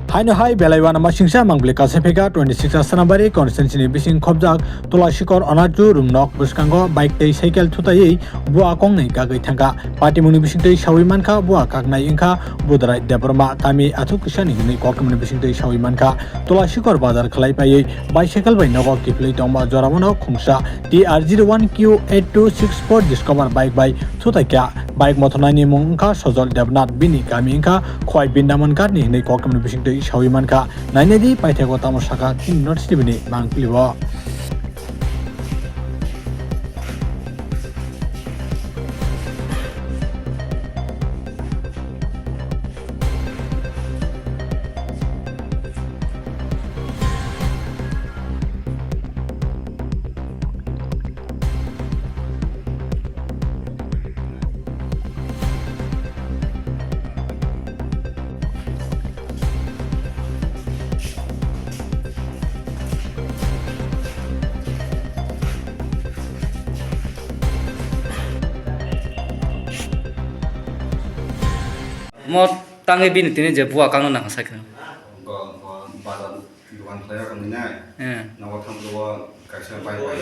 Haino hai belaiwana masingsa mangbli kasepeka 26 Sanabari constituency bising khobjak Tolashikor Onaju rumnok buskango bike tei cycle thutai bua kongnai kagai thangka party muni bising tei shawi manka bua kaknai ingka budrai debroma kami athuk kisani ni kokmuni bising tei shawi manka Tolashikor bazar khlai pai bicycle bai nogo kiplei tongma joramono khungsa TR01Q8264 discover bike bai thutai kya bike mothonani mungka sojol devnath bini kami ingka khwai bindaman karni ni kokmuni bising tei shawi manka nainedi paithego tamosaka tin notice bini mangplibo mo tangai bini tini je buah kang na sa kan bazar dukan player kami nai nawa tham dua kaisa bai bai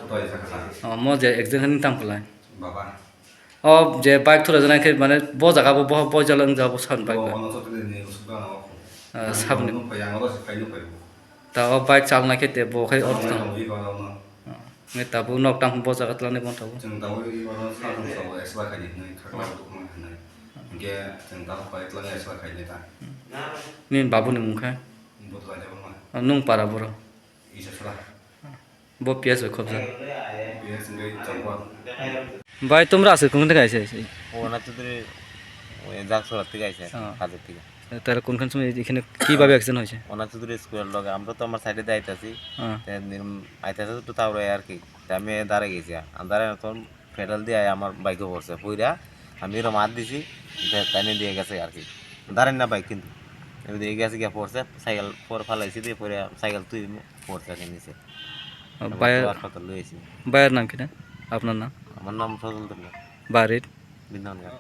to isa kasa mo je exam tang pulai baba o je bike thura jana ke mane bo jaga bo jalang jabo san bike ono to ni usga na sabne no payang ro sai no pai ta o bike chalna ke te bo khai or ta ta wi ba na me ta bu nok tang bo jaga tlane bon ta jeng ta wi ba na sa thong sa extra khai ni khakla du kuma nai ge jeng ta pai tlang extra khai ni ta nin babu ni mung khai bo ta de ma nung para boro isa sura bo pias khop ja ye singai changwa ভাই তোমরা আছে কোনখান থেকে আইছে ওনা তো ধরে ওই জাকসরাত থেকে আইছে কাজের থেকে তাহলে কোনখান সময় এখানে কিভাবে অ্যাক্সিডেন্ট হয়েছে ওনা তো ধরে স্কুলের লগে আমরা তো আমার সাইডে আইতাছি আইতাছে তো তাও আর কি আমি দাঁড়ায় গেছি দাঁড়ায় তখন পেডাল দিয়ে আমার বাইকে পড়ছে পইরা আমি এরকম হাত দিছি টাইনে দিয়ে গেছে আর কি দাঁড়ান না বাইক কিন্তু আমি দিয়ে গেছে গিয়ে পড়ছে সাইকেল পরে ফালাইছি দিয়ে পরে সাইকেল তুই পড়ছে আর নিচে হাসপাতাল লইছি ভাইয়ের নাম কি না আপনার নাম আমার নাম ফজল বাড়ির বিধানগড়